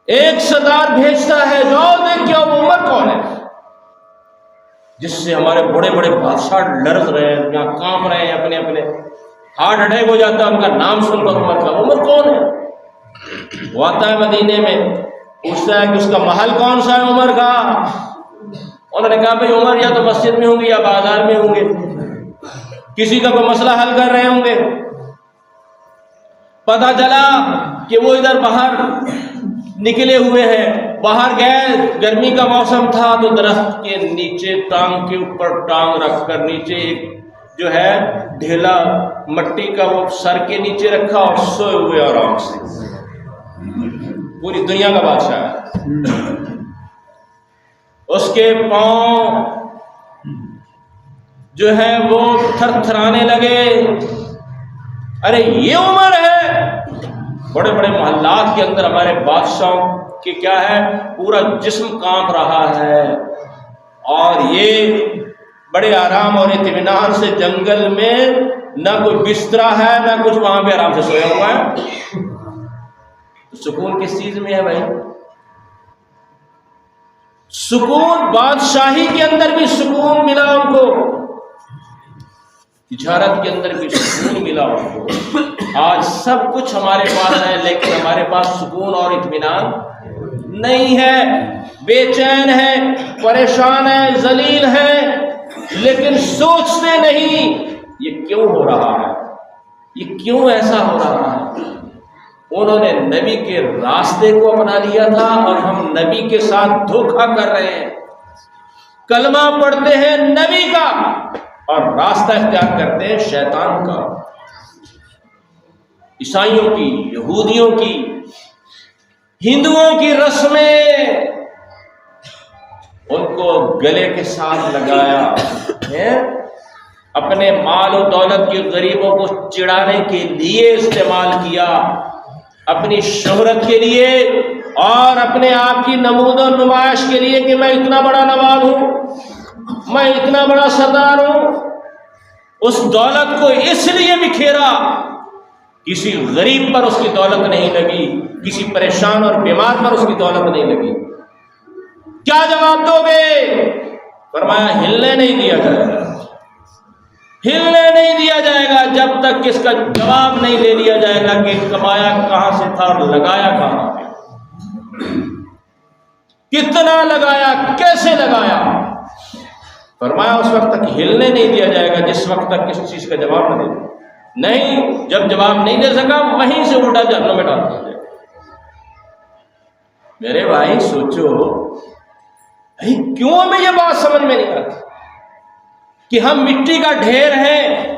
ایک سردار بھیجتا ہے، جاؤ دیکھ کیا وہ عمر کون ہے جس سے ہمارے بڑے بڑے بادشاہ لرز رہے ہیں، یہاں کانپ رہے ہیں، اپنے اپنے ہارٹ اٹیک ہو جاتا ہے ان کا نام سن کر عمر کا۔ عمر کون ہے؟ وہ آتا ہے مدینے میں، پوچھتا ہے کہ اس کا محل کون سا ہے عمر کا۔ انہوں نے کہا بھئی عمر یا تو مسجد میں ہوں گے یا بازار میں ہوں گے، کسی کا کوئی مسئلہ حل کر رہے ہوں گے۔ پتہ چلا کہ وہ ادھر باہر نکلے ہوئے ہیں، باہر گئے، گرمی کا موسم تھا تو درخت کے نیچے ٹانگ کے اوپر ٹانگ رکھ کر نیچے ایک جو ہے ڈھیلا مٹی کا وہ سر کے نیچے رکھا اور سوئے ہوئے آرام سے۔ پوری دنیا کا بادشاہ ہے، اس کے پاؤں جو ہے وہ تھر تھرانے لگے، ارے یہ عمر ہے۔ بڑے بڑے محلات کے اندر ہمارے بادشاہوں کے کیا ہے، پورا جسم کانپ رہا ہے، اور یہ بڑے آرام اور اطمینان سے جنگل میں نہ کوئی بسترا ہے نہ کچھ، وہاں پہ آرام سے سویا ہوا ہے۔ سکون کس چیز میں ہے بھائی؟ سکون بادشاہی کے اندر بھی سکون ملا ان کو، تجارت کے اندر بھی سکون ملا ان کو۔ آج سب کچھ ہمارے پاس ہے لیکن ہمارے پاس سکون اور اطمینان نہیں ہے، بے چین ہے، پریشان ہے، ذلیل ہے، لیکن سوچتے نہیں یہ کیوں ہو رہا ہے، یہ کیوں ایسا ہو رہا ہے۔ انہوں نے نبی کے راستے کو اپنا لیا تھا اور ہم نبی کے ساتھ دھوکہ کر رہے ہیں، کلمہ پڑھتے ہیں نبی کا اور راستہ اختیار کرتے ہیں شیطان کا، عیسائیوں کی، یہودیوں کی، ہندوؤں کی رسمیں ان کو گلے کے ساتھ لگایا ہے، اپنے مال و دولت کے غریبوں کو چڑھانے کے لیے استعمال کیا، اپنی شہرت کے لیے اور اپنے آپ کی نمود و نمائش کے لیے کہ میں اتنا بڑا نواب ہوں، میں اتنا بڑا سردار ہوں۔ اس دولت کو اس لیے بکھیرا، کسی غریب پر اس کی دولت نہیں لگی، کسی پریشان اور بیمار پر اس کی دولت نہیں لگی۔ کیا جواب دو گے؟ فرمایا ہلنے نہیں دیا جائے گا، ہلنے نہیں دیا جائے گا جب تک اس کا جواب نہیں لے لیا جائے گا کہ کمایا کہاں سے تھا اور لگایا کہاں پہ، کتنا لگایا، کیسے لگایا۔ فرمایا اس وقت تک ہلنے نہیں دیا جائے گا جس وقت تک کسی چیز کا جواب نہ دے۔ نہیں، جب جواب نہیں دے سکا وہیں سے الٹا جہنم میں ڈال دیا جائے۔ میرے بھائی سوچو، کیوں ہمیں یہ بات سمجھ میں نہیں آتی کہ ہم مٹی کا ڈھیر ہیں،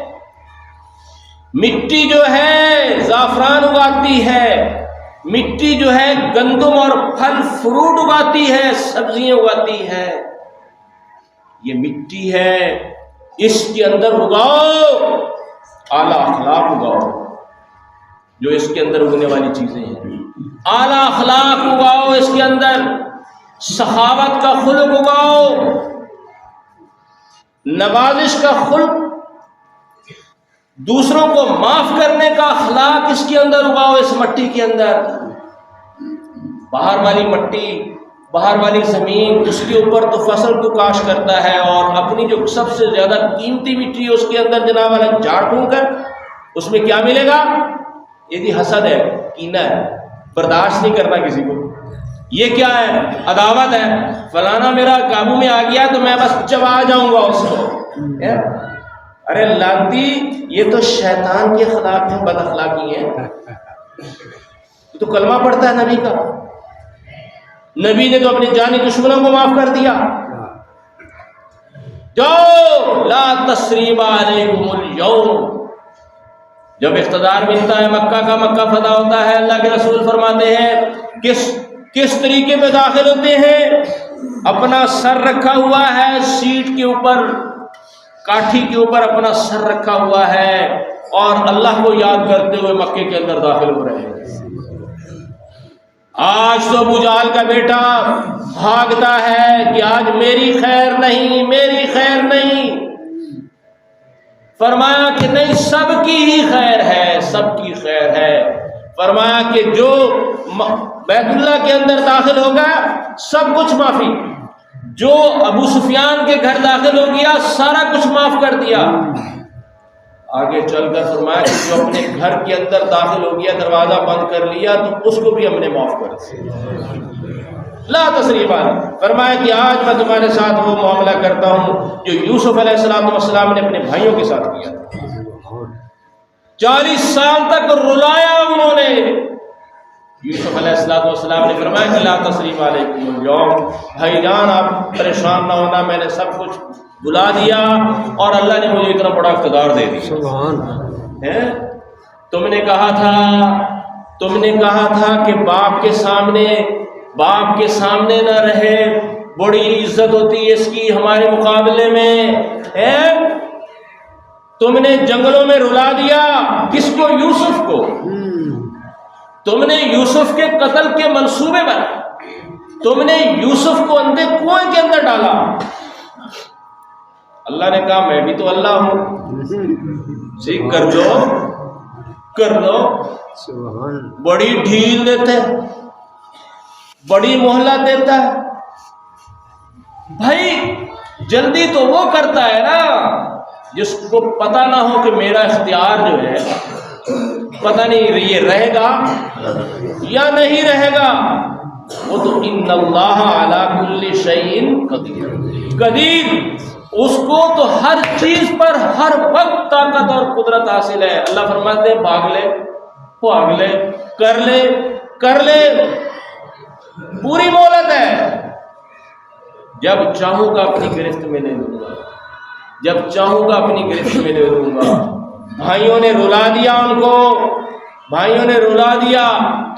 مٹی جو ہے زعفران اگاتی ہے، مٹی جو ہے گندم اور پھل فروٹ اگاتی ہے، سبزیاں اگاتی ہے، یہ مٹی ہے، اس کے اندر اگاؤ، اعلیٰ اخلاق اگاؤ، جو اس کے اندر اگنے والی چیزیں ہیں، اعلیٰ اخلاق اگاؤ، اس کے اندر سخاوت کا خلق اگاؤ، نوازش کا خلق، دوسروں کو معاف کرنے کا اخلاق اس کے اندر اگاؤ، اس مٹی کے اندر۔ باہر والی مٹی، باہر والی زمین، اس کے اوپر تو فصل تو کاشت کرتا ہے، اور اپنی جو سب سے زیادہ قیمتی مٹی ہے اس کے اندر جناب والا جھاڑ پھونک کر اس میں کیا ملے گا؟ یہ حسد ہے، کینہ ہے، برداشت نہیں کرنا کسی کو، یہ کیا ہے؟ عداوت ہے، فلانا میرا قابو میں آ گیا تو میں بس چبا جاؤں گا اس کو۔ ارے لانتی، یہ تو شیطان کے اخلاق ہیں، بد اخلاقی ہیں۔ تو کلمہ پڑھتا ہے نبی کا، نبی نے تو اپنے جانی دشمنوں کو معاف کر دیا۔ جو لا تثریب علیکم اليوم، جب اقتدار ملتا ہے مکہ کا، مکہ فتح ہوتا ہے، اللہ کے رسول فرماتے ہیں کس طریقے پہ داخل ہوتے ہیں؟ اپنا سر رکھا ہوا ہے سیٹ کے اوپر، کاٹھی کے اوپر اپنا سر رکھا ہوا ہے، اور اللہ کو یاد کرتے ہوئے مکے کے اندر داخل ہو رہے ہیں۔ آج تو ابو جہل کا بیٹا بھاگتا ہے کہ آج میری خیر نہیں، میری خیر نہیں۔ فرمایا کہ نہیں، سب کی ہی خیر ہے، سب کی خیر ہے۔ فرمایا کہ جو بیت اللہ کے اندر داخل ہو گیا، سب کچھ معافی. جو ابو سفیان کے گھر داخل ہو گیا سارا کچھ معاف کر دیا. آگے چل کر فرمایا کہ جو اپنے گھر کے اندر داخل ہو گیا دروازہ بند کر لیا تو اس کو بھی ہم نے معاف کر دیا. لا تثریب علیکم. فرمایا کہ آج میں تمہارے ساتھ وہ معاملہ کرتا ہوں جو یوسف علیہ السلام نے اپنے بھائیوں کے ساتھ کیا. 40 سال تک رلایا انہوں نے. یوسف علیہ السلام نے فرمایا کہ لا تثریب علیکم اليوم. بھائی جان آپ پریشان نہ ہونا، میں نے سب کچھ بلا دیا اور اللہ نے مجھے اتنا بڑا اقتدار دے دیا. تم نے کہا تھا کہ باپ کے سامنے نہ رہے، بڑی عزت ہوتی ہے اس کی ہمارے مقابلے میں. تم نے جنگلوں میں رلا دیا. کس کو؟ یوسف کو. تم نے یوسف کے قتل کے منصوبے بنائے. تم نے یوسف کو اندھے کنویں کے اندر ڈالا. اللہ نے کہا میں بھی تو اللہ ہوں، سیکھ کر لو. بڑی ڈھیل دیتے، بڑی مہلت دیتا ہے. بھائی جلدی تو وہ کرتا ہے نا جس کو پتہ نہ ہو کہ میرا اختیار جو ہے پتہ نہیں یہ رہے گا یا نہیں رہے گا. وہ تو ان اللہ علی کل شیء قدیر. اس کو تو ہر چیز پر ہر وقت طاقت اور قدرت حاصل ہے. اللہ فرماتے ہیں بھاگ لے کر لے پوری مہلت ہے. جب چاہوں گا اپنی گرفت میں لے لوں گا، جب چاہوں گا اپنی گرفت میں لے لوں گا. بھائیوں نے رلا دیا ان کو، بھائیوں نے رلا دیا.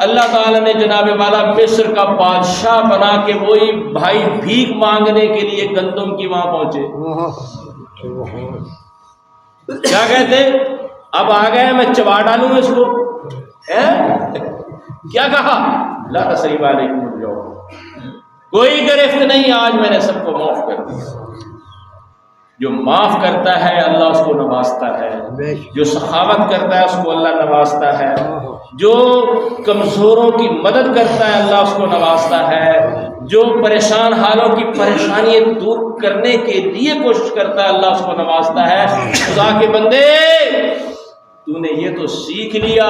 اللہ تعالیٰ نے جناب والا مصر کا بادشاہ بنا کے وہی بھائی بھیک مانگنے کے لیے گندم کی وہاں پہنچے. کیا کہتے؟ اب آ گئے میں چبا ڈالوں اس کو. کیا کہا؟ لا تثریب علیکم اليوم. کوئی گرفت نہیں، آج میں نے سب کو معاف کر دیا. جو معاف کرتا ہے اللہ اس کو نوازتا ہے، جو سخاوت کرتا ہے اس کو اللہ نوازتا ہے، جو کمزوروں کی مدد کرتا ہے اللہ اس کو نوازتا ہے، جو پریشان حالوں کی پریشانی دور کرنے کے لیے کوشش کرتا ہے اللہ اس کو نوازتا ہے. خدا کے بندے تو نے یہ تو سیکھ لیا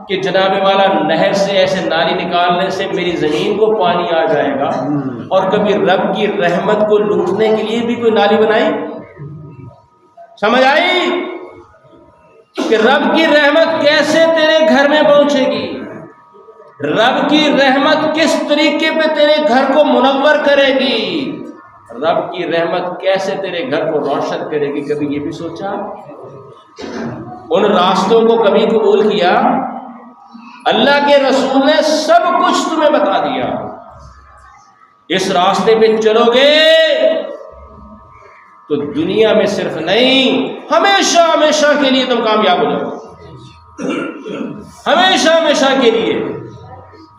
کہ جناب والا نہر سے ایسے نالی نکالنے سے میری زمین کو پانی آ جائے گا، اور کبھی رب کی رحمت کو لوٹنے کے لیے بھی کوئی نالی بنائی؟ سمجھ آئی کہ رب کی رحمت کیسے تیرے گھر میں پہنچے گی؟ رب کی رحمت کس طریقے پہ تیرے گھر کو منور کرے گی؟ رب کی رحمت کیسے تیرے گھر کو روشن کرے گی؟ کبھی یہ بھی سوچا؟ ان راستوں کو کبھی قبول کیا؟ اللہ کے رسول نے سب کچھ تمہیں بتا دیا. اس راستے پہ چلو گے تو دنیا میں صرف نہیں، ہمیشہ کے لیے تم کامیاب ہو جاؤ. ہمیشہ کے لیے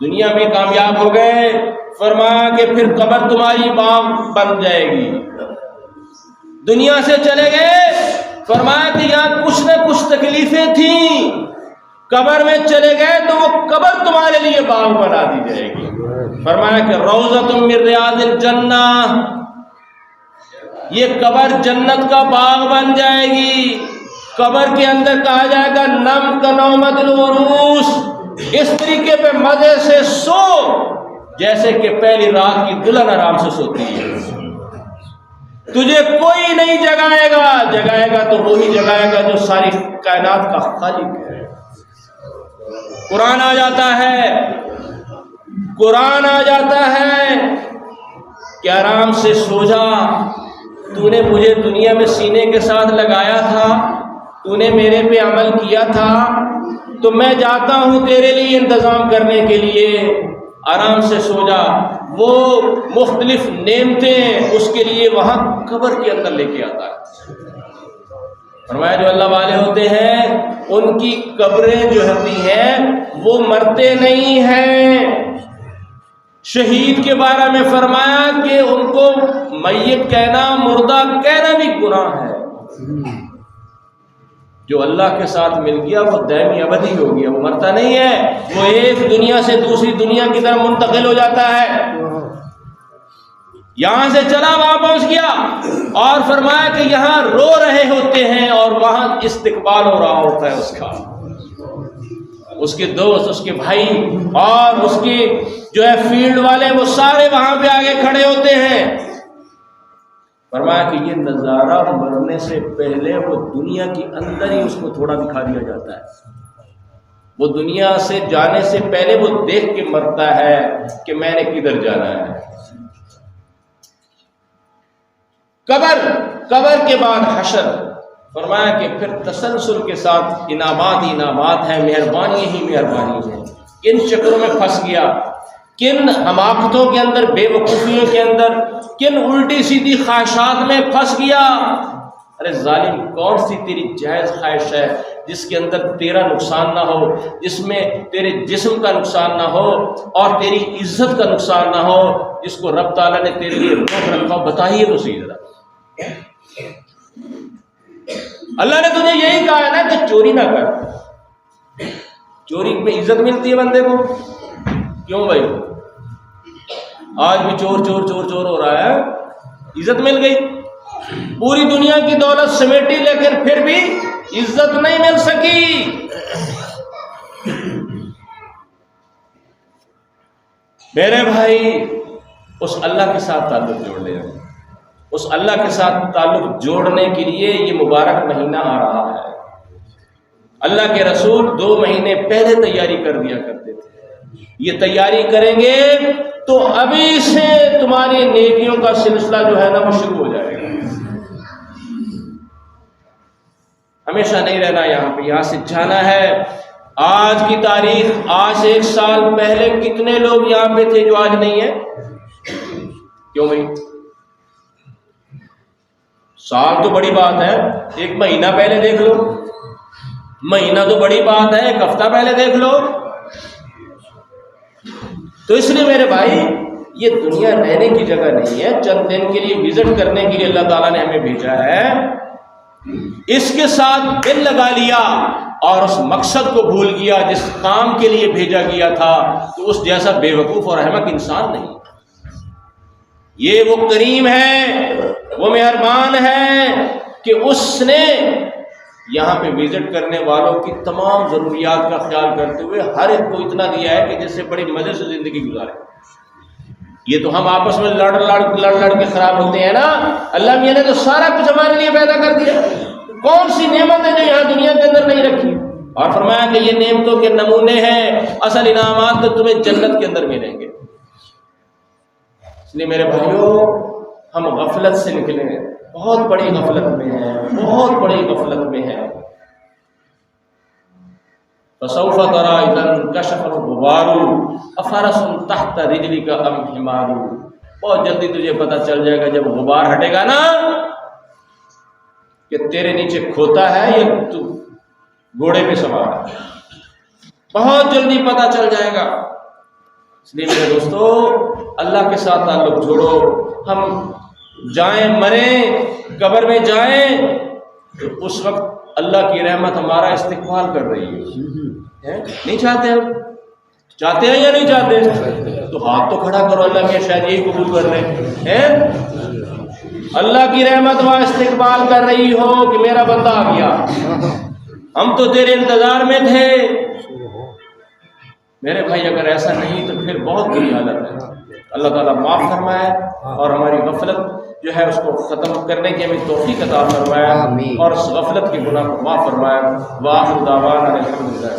دنیا میں کامیاب ہو گئے. فرمایا کہ پھر قبر تمہاری باغ بن جائے گی. دنیا سے چلے گئے، فرمایا کہ یہاں کچھ نہ کچھ تکلیفیں تھیں. قبر میں چلے گئے تو وہ قبر تمہارے لیے باغ بنا دی جائے گی. فرمایا کہ روضۃ من ریاض الجنہ، یہ قبر جنت کا باغ بن جائے گی. قبر کے اندر کہا جائے گا نم کنومت العروس، اس طریقے پہ مزے سے سو جیسے کہ پہلی رات کی دلہن آرام سے سوتی ہے. تجھے کوئی نہیں جگائے گا تو وہی جگائے گا جو ساری کائنات کا خالق ہے. قرآن آ جاتا ہے کہ آرام سے سو جا. تو نے مجھے دنیا میں سینے کے ساتھ لگایا تھا، تو نے میرے پہ عمل کیا تھا، تو میں جاتا ہوں تیرے لیے انتظام کرنے کے لیے. آرام سے سو جا. وہ مختلف نعمتیں اس کے لیے وہاں قبر کے اندر لے کے آتا ہے. فرمایا جو اللہ والے ہوتے ہیں ان کی قبریں جو ہوتی ہیں وہ مرتے نہیں ہیں. شہید کے بارے میں فرمایا کہ ان کو میت کہنا، مردہ کہنا بھی گناہ ہے. جو اللہ کے ساتھ مل گیا وہ دائمی ابدی ہو گیا، وہ مرتا نہیں ہے، وہ ایک دنیا سے دوسری دنیا کی طرف منتقل ہو جاتا ہے۔ یہاں سے چلا وہاں پہنچ گیا اور فرمایا کہ یہاں رو رہے ہوتے ہیں اور وہاں استقبال ہو رہا ہوتا ہے اس کا، اس کے دوست، اس کے بھائی اور اس کے جو ہے فیلڈ والے، وہ سارے وہاں پہ آگے کھڑے ہوتے ہیں۔ فرمایا کہ یہ نظارہ مرنے سے پہلے وہ دنیا کے اندر ہی اس کو تھوڑا دکھا دیا جاتا ہے، وہ دنیا سے جانے سے پہلے وہ دیکھ کے مرتا ہے کہ میں نے کدھر جانا ہے۔ قبر کے بعد حشر، فرمایا کہ پھر تسلسل کے ساتھ انعامات ہی انعامات ہیں، مہربانی ہی مہربانی ہے۔ کن چکروں میں پھنس گیا، کن حماقتوں کے اندر، بے وقوفیوں کے اندر، کن الٹی سیدھی خواہشات میں پھنس گیا۔ ارے ظالم، کون سی تیری جائز خواہش ہے جس کے اندر تیرا نقصان نہ ہو، جس میں تیرے جسم کا نقصان نہ ہو اور تیری عزت کا نقصان نہ ہو، جس کو رب تعالیٰ نے تیرے لیے روک رکھا ہو؟ بتائیے تو صحیح ذرا۔ اللہ نے تجھے یہی کہا ہے نا کہ چوری نہ کر، چوری میں عزت ملتی ہے بندے کو، کیوں بھائی؟ آج بھی چور چور چور چور ہو رہا ہے، عزت مل گئی، پوری دنیا کی دولت سمیٹی لیکن پھر بھی عزت نہیں مل سکی۔ میرے بھائی، اس اللہ کے ساتھ تعلق جوڑ لے، اس اللہ کے ساتھ تعلق جوڑنے کے لیے یہ مبارک مہینہ آ رہا ہے۔ اللہ کے رسول 2 مہینے پہلے تیاری کر دیا کرتے تھے، یہ تیاری کریں گے تو ابھی سے تمہاری نیکیوں کا سلسلہ جو ہے نا وہ شروع ہو جائے گا۔ ہمیشہ نہیں رہنا یہاں پہ، یہاں سے جانا ہے۔ آج کی تاریخ، آج سے 1 سال پہلے کتنے لوگ یہاں پہ تھے جو آج نہیں ہیں؟ کیوں بھائی؟ سال تو بڑی بات ہے، 1 مہینہ پہلے دیکھ لو، مہینہ تو بڑی بات ہے، 1 ہفتہ پہلے دیکھ لو۔ تو اس لیے میرے بھائی، یہ دنیا رہنے کی جگہ نہیں ہے، چند دن کے لیے وزٹ کرنے کے لیے اللہ تعالیٰ نے ہمیں بھیجا ہے۔ اس کے ساتھ دل لگا لیا اور اس مقصد کو بھول گیا جس کام کے لیے بھیجا گیا تھا، تو اس جیسا بے وقوف اور احمق انسان نہیں۔ یہ وہ کریم ہے، وہ مہربان ہے کہ اس نے یہاں پہ وزٹ کرنے والوں کی تمام ضروریات کا خیال کرتے ہوئے ہر ایک کو اتنا دیا ہے کہ جس سے بڑی مزے سے زندگی گزارے۔ یہ تو ہم آپس میں لڑ کے خراب ہوتے ہیں نا، اللہ میاں نے تو سارا کچھ ہمارے لیے پیدا کر دیا، کون سی نعمت ہے جو یہاں دنیا کے اندر نہیں رکھی؟ اور فرمایا کہ یہ نعمتوں کے نمونے ہیں، اصل انعامات تو تمہیں جنت کے اندر ملیں گے۔ اس لیے میرے بھائیوں، ہم غفلت سے نکلیں، بہت بڑی غفلت میں ہیں، بہت بڑی غفلت میں ہیں۔ فسوف ترى اذا انكشف الغبار افرس تحت رجلك ام حمار، بہت جلدی تجھے پتہ چل جائے گا جب غبار ہٹے گا نا کہ تیرے نیچے کھوتا ہے یا تو گھوڑے پہ سوار ہے، بہت جلدی پتہ چل جائے گا۔ اس لیے میرے دوستو، اللہ کے ساتھ تعلق جوڑو۔ ہم جائیں، مریں، قبر میں جائیں تو اس وقت اللہ کی رحمت ہمارا استقبال کر رہی ہے۔ نہیں چاہتے ہم؟ چاہتے ہیں یا نہیں چاہتے؟ تو ہاتھ تو کھڑا کرو، اللہ کے شاید یہی قبول کر رہے ہیں۔ اللہ کی رحمت وہاں استقبال کر رہی ہو کہ میرا بندہ آ گیا، ہم تو تیرے انتظار میں تھے۔ میرے بھائی، اگر ایسا نہیں تو پھر بہت بری حالت ہے۔ اللہ تعالیٰ معاف فرمائے اور ہماری غفلت جو ہے اس کو ختم کرنے کی ہمیں توفیق عطا فرمائے اور اس غفلت کے گناہ کو معاف فرمائے۔ وآخر دعوانا الحمدللہ۔